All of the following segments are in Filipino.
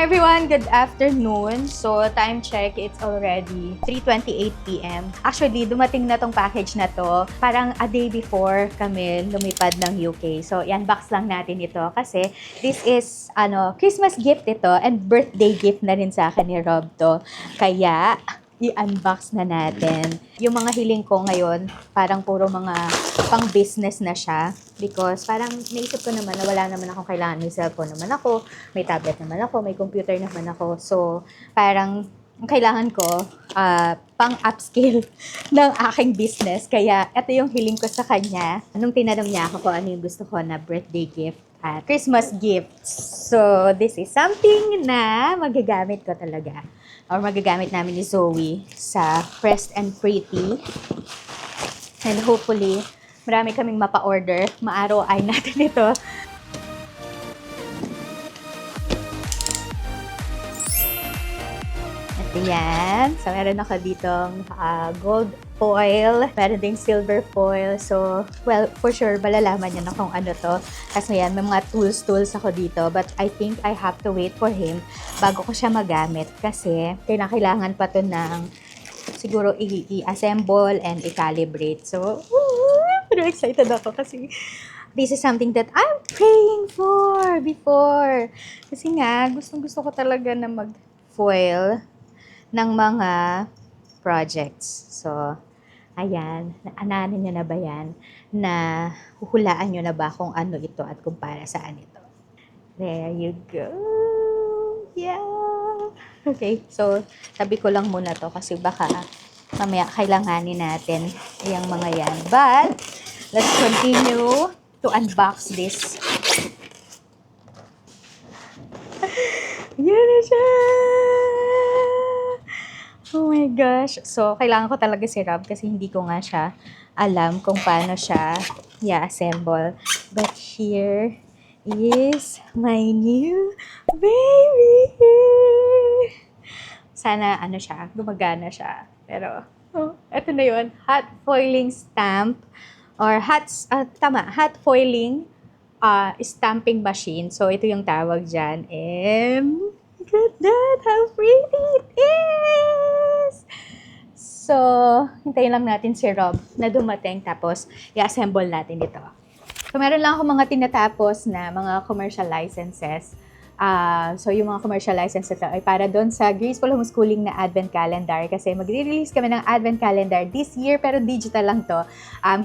everyone, good afternoon. So, time check, it's already 3:28 p.m. Actually, dumating na tong package na to parang a day before kami lumipad ng UK. So, i-unbox lang natin ito kasi this is Christmas gift ito and birthday gift na rin sa akin ni Rob to. Kaya, i-unbox na natin. Yung mga hiling ko ngayon, parang puro mga pang-business na siya. Because parang naisip ko naman na wala naman akong kailangan. May cellphone naman ako, may tablet naman ako, may computer naman ako. So, parang ang kailangan ko pang-upscale ng aking business. Kaya ito yung hiling ko sa kanya. Nung tinanong niya ako kung ano yung gusto ko na birthday gift at Christmas gifts. So, this is something na magagamit ko talaga. Or magagamit namin ni Zoe sa Pressed and Pretty. And hopefully, marami kaming mapa-order. Ma-ROI natin ito. Ito yan. So, meron ako ditong gold foil. Meron ding silver foil. So, well, for sure, malalaman niya na kung ano to. Kasi yan, may mga tools ako dito. But I think I have to wait for him bago ko siya magamit. Kasi, kailangan pa to ng siguro i-assemble and i-calibrate. So, pero excited ako kasi this is something that I'm praying for before. Kasi nga, gustong-gusto ko talaga na mag-foil ng mga projects. So, ayan, naananin nyo na ba yan? Na huhulaan nyo na ba kung ano ito at kung para saan ito? There you go. Yeah. Okay, so tabi ko lang muna to kasi baka mamaya kailanganin natin yung mga yan. But, let's continue to unbox this. Yan na siya! Oh my gosh. So, kailangan ko talaga si Rob kasi hindi ko nga siya alam kung paano siya i-assemble. But here is my new baby! Sana siya, gumagana siya. Pero, eto na yun. Hot foiling stamp or hot foiling stamping machine. So, ito yung tawag dyan. And, look at that! How pretty it is! So, hintayin lang natin si Rob na dumating tapos i-assemble natin ito. So, meron lang ako mga tinatapos na mga commercial licenses. So, yung mga commercial licenses ito ay para doon sa Graceful Homeschooling na Advent Calendar kasi magre-release kami ng Advent Calendar this year pero digital lang to.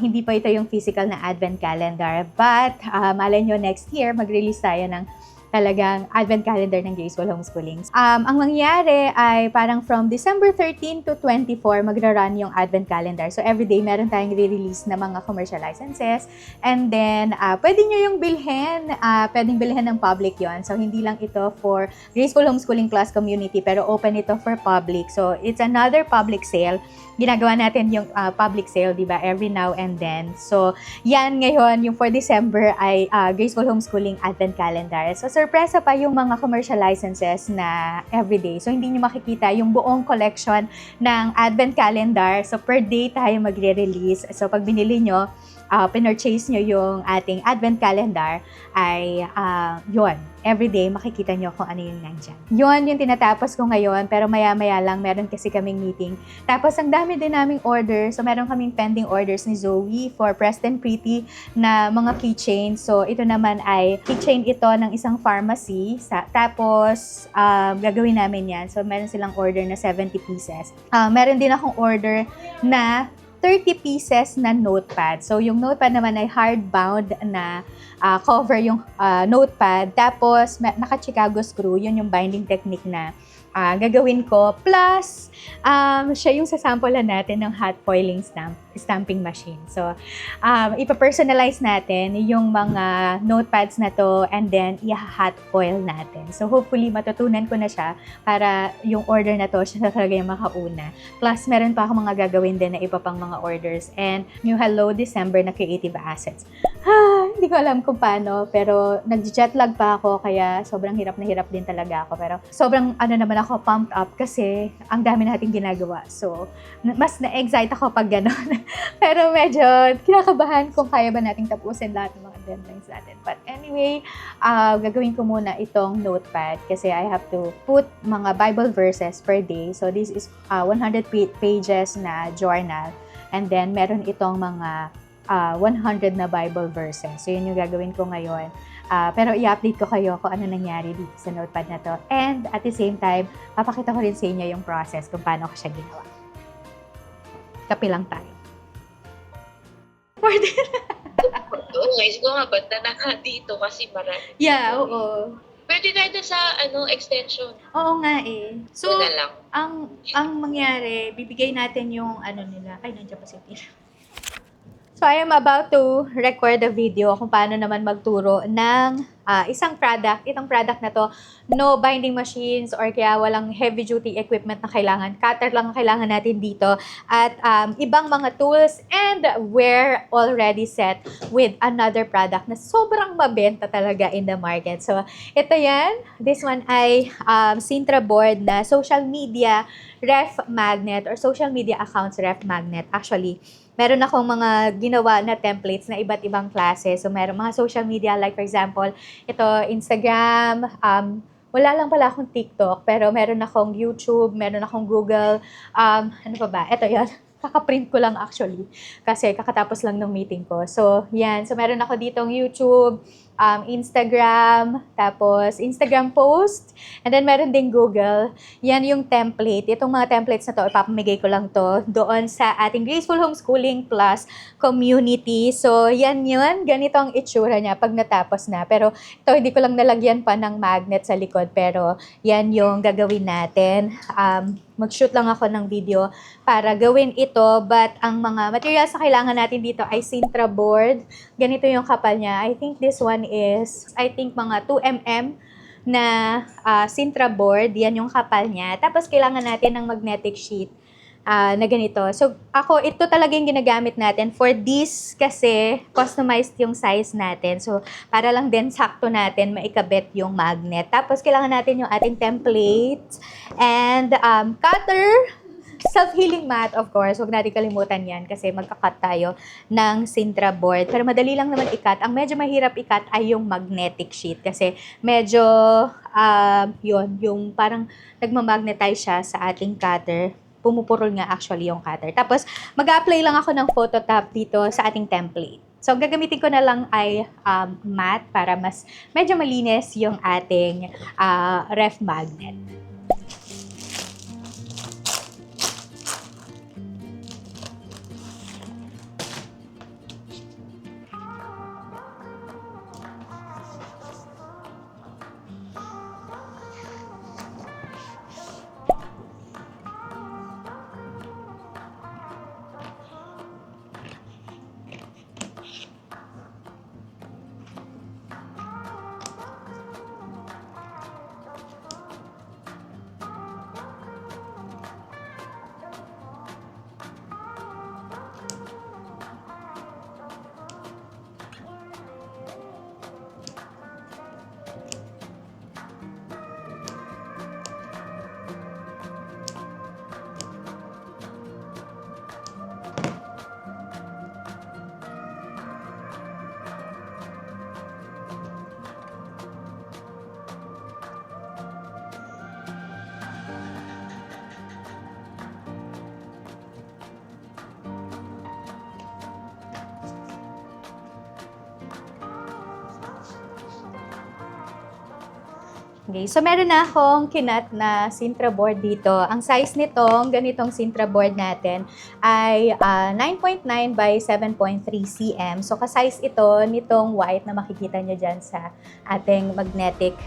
Hindi pa ito yung physical na Advent Calendar but malay nyo next year mag-release tayo ng talagang Advent Calendar ng Graceful Homeschooling. Ang mangyayari ay parang from December 13 to 24 magra-run yung Advent Calendar. So everyday meron tayong re-release na mga commercial licenses and then pwede nyo yung bilhin, pwedeng bilhin ng public yon. So hindi lang ito for Graceful Homeschooling Class Community pero open ito for public. So it's another public sale. Ginagawa natin yung public sale, di ba, every now and then. So yan ngayon, yung for December ay Graceful Homeschooling Advent Calendar. So surpresa pa yung mga commercial licenses na everyday. So, hindi nyo makikita yung buong collection ng Advent Calendar. So, per day tayo magre-release. So, pag binili nyo, pinurchase nyo yung ating Advent Calendar, ay yun. Everyday, makikita nyo kung ano yung nandyan. Yun yung tinatapos ko ngayon, pero maya-maya lang, meron kasi kaming meeting. Tapos, ang dami din naming order. So, meron kaming pending orders ni Zoe for Pressed and Pretty na mga keychain. So, ito naman ay keychain ito ng isang pharmacy. Tapos, gagawin namin yan. So, meron silang order na 70 pieces. Meron din akong order na 30 pieces na notepad. So, yung notepad naman ay hardbound na cover yung notepad. Tapos, naka-Chicago screw. Yun yung binding technique na gagawin ko. Plus, siya yung sasampulan natin ng hot foiling stamping machine. So, ipapersonalize natin yung mga notepads na to and then i-hot foil natin. So, hopefully, matutunan ko na siya para yung order na to, siya talaga yung makauna. Plus, meron pa ako mga gagawin din na iba pang mga orders. And yung Hello December na creative assets. Hindi ko alam kung paano, pero nag-jet lag pa ako, kaya sobrang hirap na hirap din talaga ako. Pero sobrang naman ako pumped up kasi ang dami nating ginagawa. So, mas na-excite ako pag gano'n. Pero medyo kinakabahan kung kaya ba nating tapusin lahat ng mga deadlines natin. But anyway, gagawin ko muna itong notepad kasi I have to put mga Bible verses per day. So this is 100 pages na journal. And then, meron itong mga 100 na Bible verses. So yun yung gagawin ko ngayon. Pero i-update ko kayo kung ano nangyari dito sa notepad na to. And at the same time, papakita ko rin sa inyo yung process kung paano ko siya ginawa. Kape lang tayo. Oo, guys, ko nga ba't na dito kasi marami. Yeah, oo. Pwede tayo sa extension. Oo nga eh. So, Yun na lang. ang mangyari, bibigay natin yung ano nila. Ay, nandiyan pa si Tina. So, I am about to record a video kung paano naman magturo ng isang product. Itong product na to, no binding machines or kaya walang heavy duty equipment na kailangan. Cutter lang ang kailangan natin dito. At ibang mga tools and we're already set with another product na sobrang mabenta talaga in the market. So, ito yan. This one ay Sintra board na social media ref magnet or social media accounts ref magnet. Actually, meron akong mga ginawa na templates na iba't ibang klase. So, meron mga social media like for example, ito, Instagram, wala lang pala akong TikTok, pero meron akong YouTube, meron akong Google, ano pa ba? Ito yan. Kaka-print ko lang actually kasi kakatapos lang ng meeting ko. So, yan. So, meron ako ditong YouTube, Instagram, tapos Instagram post, and then meron ding Google. Yan yung template. Itong mga templates na to, ipapamigay ko lang to doon sa ating Graceful Homeschooling Plus community. So, yan yun. Ganito ang itsura niya pag natapos na. Pero ito, hindi ko lang nalagyan pa ng magnet sa likod. Pero yan yung gagawin natin. Mag-shoot lang ako ng video para gawin ito. But ang mga materials na kailangan natin dito ay Sintra board. Ganito yung kapal niya. I think this one is, mga 2mm na Sintra board. Yan yung kapal niya. Tapos kailangan natin ng magnetic sheet na ganito. So, ito talaga yung ginagamit natin for this kasi customized yung size natin. So, para lang din sakto natin maikabit yung magnet. Tapos, kailangan natin yung ating template and cutter, self-healing mat, of course. Huwag natin kalimutan yan kasi magka-cut tayo ng Sintra board. Pero madali lang naman i-cut. Ang medyo mahirap i-cut ay yung magnetic sheet kasi medyo, yung parang nagmamagnetize siya sa ating cutter. Pumupurol nga actually yung cutter. Tapos, mag-apply lang ako ng Photoshop dito sa ating template. So, gagamitin ko na lang ay matte para mas medyo malinis yung ating ref magnet. Okay, so meron na akong kinat na Sintra board dito. Ang size nitong ganitong Sintra board natin ay 9.9 by 7.3 cm. So ka-size ito nitong white na makikita nyo dyan sa ating magnetic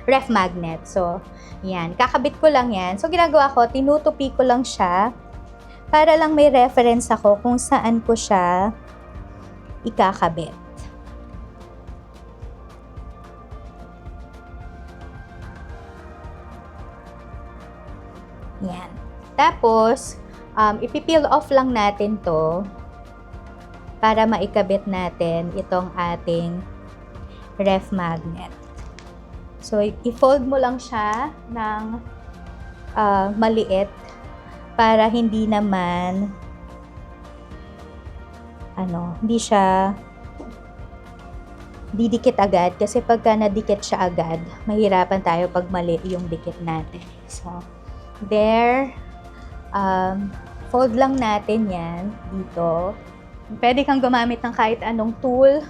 ref magnet. So, yan. Kakabit ko lang yan. So, ginagawa ko, tinutupi ko lang siya para lang may reference ako kung saan ko siya ikakabit. Yan. Tapos, ipipeel off lang natin to para maikabit natin itong ating ref magnet. So, i-fold mo lang siya ng maliit para hindi naman hindi siya didikit agad kasi pagka nadikit siya agad, mahirapan tayo pag mali yung dikit natin. So, there. Fold lang natin yan dito. Pwede kang gumamit ng kahit anong tool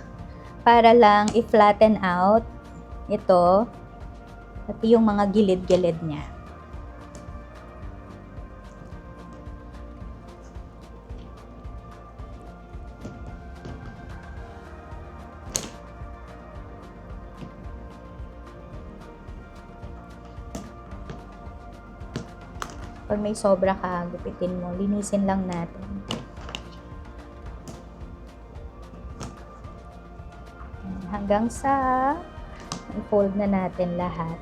para lang i-flatten out ito at yung mga gilid-gilid niya. Pag may sobra ka, gupitin mo. Linisin lang natin. Hanggang sa i-fold na natin lahat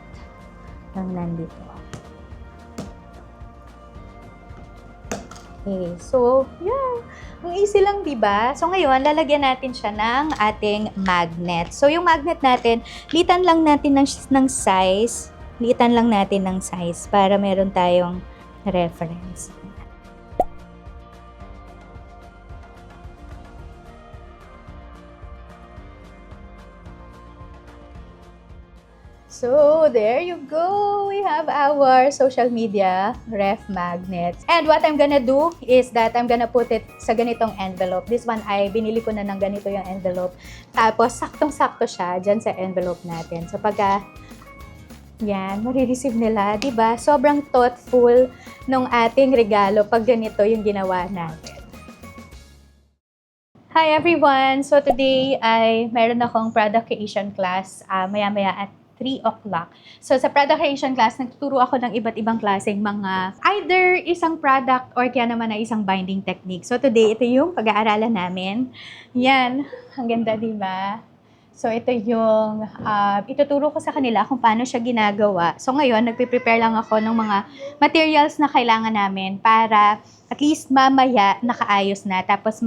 ng nandito. Okay, so, yeah. Ang easy lang, diba? So, ngayon, lalagyan natin siya ng ating magnet. So, yung magnet natin, litan lang natin ng size. Litan lang natin ng size para meron tayong reference. So, there you go. We have our social media ref magnets. And what I'm gonna do is that I'm gonna put it sa ganitong envelope. This one ay binili ko na ng ganito yung envelope. Tapos, saktong-sakto siya dyan sa envelope natin. So, pagka yan, marireceive nila, diba? Sobrang thoughtful nung ating regalo pag ganito yung ginawa natin. Hi everyone! So today ay meron akong product creation class maya-maya at 3 o'clock. So sa product creation class, nagtuturo ako ng iba't ibang klaseng mga either isang product or kaya naman ay isang binding technique. So today, ito yung pag-aaralan namin. Yan, ang ganda diba? So, ito yung ituturo ko sa kanila kung paano siya ginagawa. So, ngayon, nagpe-prepare lang ako ng mga materials na kailangan namin para at least mamaya nakaayos na. Tapos,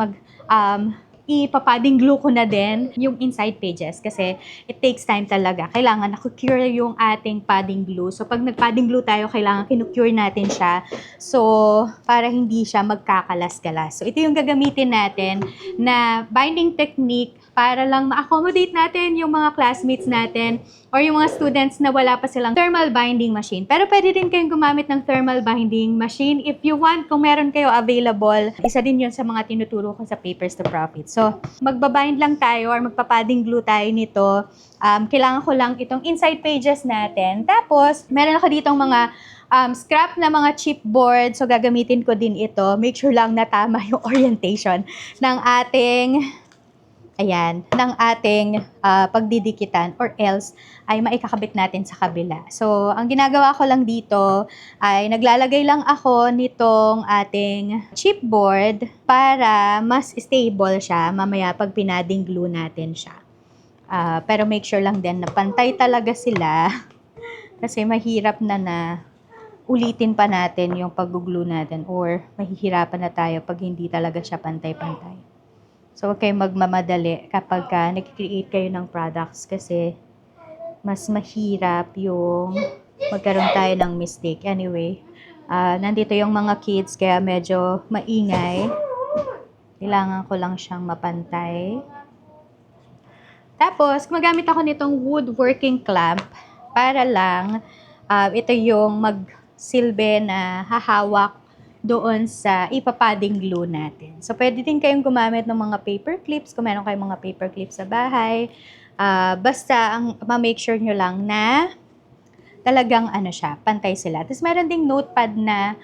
ipapadding glue ko na din yung inside pages kasi it takes time talaga. Kailangan na-cure yung ating padding glue. So, pag nag-padding glue tayo, kailangan kinukure natin siya. So, para hindi siya magkakalas-kalas. So, ito yung gagamitin natin na binding technique para lang ma-accommodate natin yung mga classmates natin or yung mga students na wala pa silang thermal binding machine. Pero pwede din kayong gumamit ng thermal binding machine if you want, kung meron kayo available. Isa din yun sa mga tinuturo ko sa Papers to Profit. So, magbabind lang tayo or magpapadding glue tayo nito. Kailangan ko lang itong inside pages natin. Tapos, meron ako ditong mga scrap na mga chipboard. So, gagamitin ko din ito. Make sure lang na tama yung orientation ng ating ng ating pagdidikitan or else ay maikakabit natin sa kabila. So, ang ginagawa ko lang dito ay naglalagay lang ako nitong ating chipboard para mas stable siya mamaya pag pinading glue natin siya. Pero make sure lang din na pantay talaga sila kasi mahirap na ulitin pa natin yung pag-glue natin or mahihirapan na tayo pag hindi talaga siya pantay-pantay. So, huwag kayong magmamadali kapag nag-create kayo ng products kasi mas mahirap yung magkaroon tayo ng mistake. Anyway, nandito yung mga kids kaya medyo maingay. Kailangan ko lang siyang mapantay. Tapos, gumagamit ako nitong woodworking clamp para lang ito yung magsilbi na hahawak doon sa ipapadding glue natin. So, pwede din kayong gumamit ng mga paper clips kung meron kayong mga paper clips sa bahay. Basta, ma-make sure nyo lang na talagang siya, pantay sila. Tapos, meron ding notepad na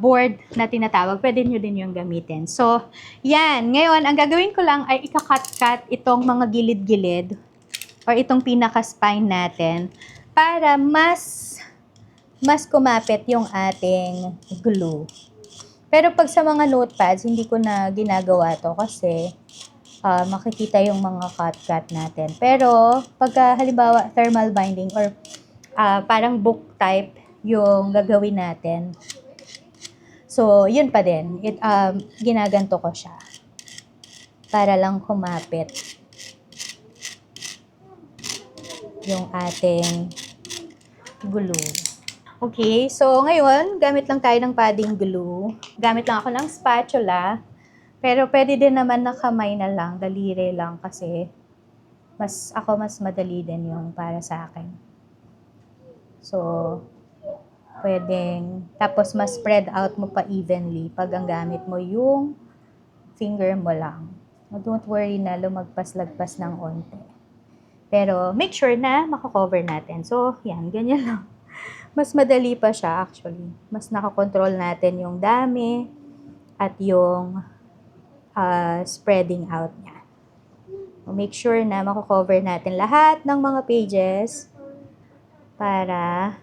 board na tinatawag. Pwede nyo din yung gamitin. So, yan. Ngayon, ang gagawin ko lang ay ika-cut-cut itong mga gilid-gilid or itong pinaka-spine natin para mas kumapit yung ating glue. Pero pag sa mga notepads, hindi ko na ginagawa to kasi makikita yung mga cut-cut natin. Pero pag halimbawa thermal binding or parang book type yung gagawin natin. So, yun pa din. Ginaganto ko siya para lang kumapit yung ating glue. Okay, so ngayon, gamit lang tayo ng padding glue. Gamit lang ako ng spatula. Pero pwede din naman na kamay na lang, daliri lang kasi Mas madali din yung para sa akin. So, pwedeng, tapos mas spread out mo pa evenly pag ang gamit mo yung finger mo lang. Don't worry na lumagpas-lagpas ng onte. Pero make sure na makakover natin. So, yan, ganyan lang. Mas madali pa siya actually. Mas nakakontrol natin yung dami at yung spreading out niya. So, make sure na makakover natin lahat ng mga pages para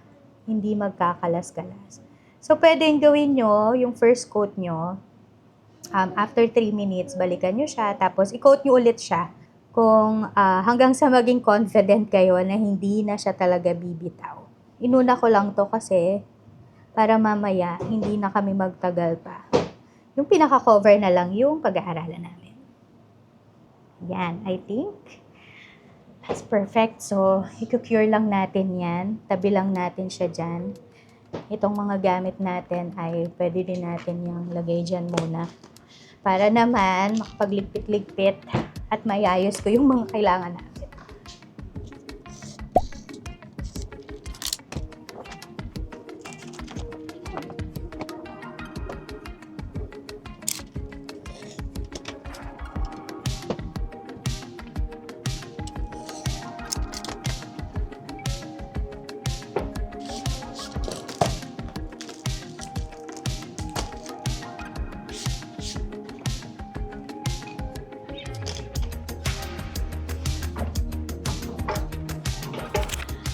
hindi magkakalas-kalas. So, pwedeng gawin nyo yung first coat nyo. After 3 minutes, balikan nyo siya. Tapos, i-coat nyo ulit siya. Kung hanggang sa maging confident kayo na hindi na siya talaga bibitaw. Inuna ko lang to kasi para mamaya hindi na kami magtagal pa. Yung pinaka-cover na lang yung pag-aaralan namin. Yan, I think that's perfect. So, i-cure lang natin yan. Tabi lang natin siya dyan. Itong mga gamit natin ay pwede din natin yung lagay dyan muna. Para naman makapagligpit-ligpit at maiayos ko yung mga kailangan natin.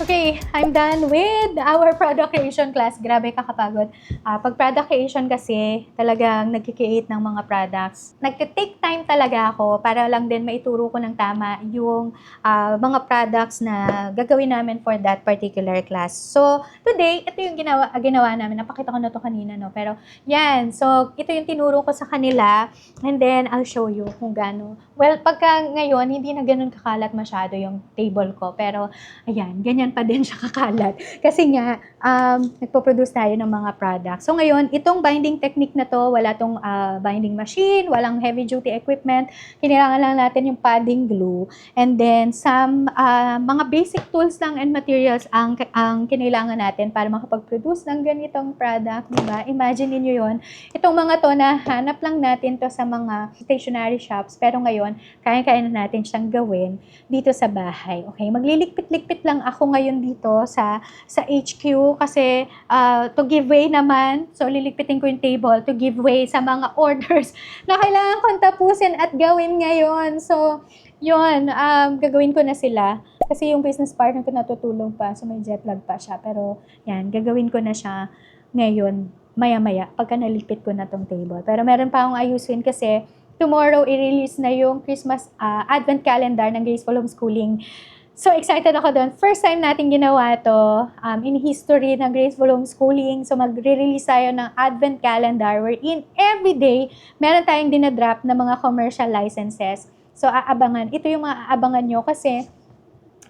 Okay, I'm done with our product creation class. Grabe kakapagod. Pag product creation kasi, talagang nag-create ng mga products. Nag-take time talaga ako para lang din maituro ko ng tama yung mga products na gagawin namin for that particular class. So, today, ito yung ginawa namin. Napakita ko na to kanina, no? Pero, yan. So, ito yung tinuro ko sa kanila. And then, I'll show you kung gaano. Well, pagka ngayon, hindi na ganun kakalat masyado yung table ko. Pero, ayan, ganyan pa din siya kakalat. Kasi nga, nagpo-produce tayo ng mga products. So ngayon, itong binding technique na to, wala tong binding machine, walang heavy-duty equipment. Kailangan lang natin yung padding glue. And then, some mga basic tools lang and materials ang kinailangan natin para makapag-produce ng ganitong product. Diba? Imagine niyo yon. Itong mga to, hanap lang natin to sa mga stationery shops. Pero ngayon, kaya-kaya na natin siyang gawin dito sa bahay. Okay? Magliligpit-ligpit lang ako ngayon dito sa HQ kasi to give way naman, so liligpitin ko yung table to give way sa mga orders na kailangan kong tapusin at gawin ngayon. So, yun, gagawin ko na sila kasi yung business partner ko natutulong pa, so may jet lag pa siya. Pero, yan, gagawin ko na siya ngayon, maya-maya, pagka naligpit ko na tong table. Pero meron pa akong ayusin kasi tomorrow i-release na yung Christmas Advent Calendar ng Graceful Homeschooling. So excited ako doon. First time natin ginawa to in history ng Graceful Homeschooling. So magre-release tayo ng Advent Calendar wherein every day meron tayong dinadrop na mga commercial licenses. So aabangan. Ito yung mga aabangan nyo kasi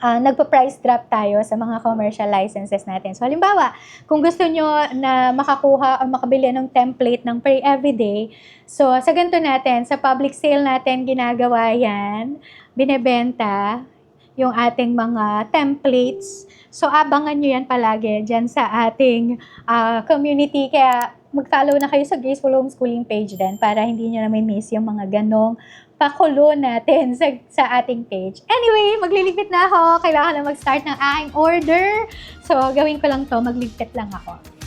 nagpa-price drop tayo sa mga commercial licenses natin. So halimbawa, kung gusto nyo na makakuha o makabili ng template ng Pray Everyday, so sa ganito natin, sa public sale natin ginagawa yan, binebenta yung ating mga templates. So, abangan nyo yan palagi dyan sa ating community. Kaya, mag-follow na kayo sa Graceful Homeschooling page din para hindi nyo na may miss yung mga ganong pakulo natin sa ating page. Anyway, magliligpit na ako. Kailangan na mag-start ng aking order. So, gawin ko lang to. Magligpit lang ako.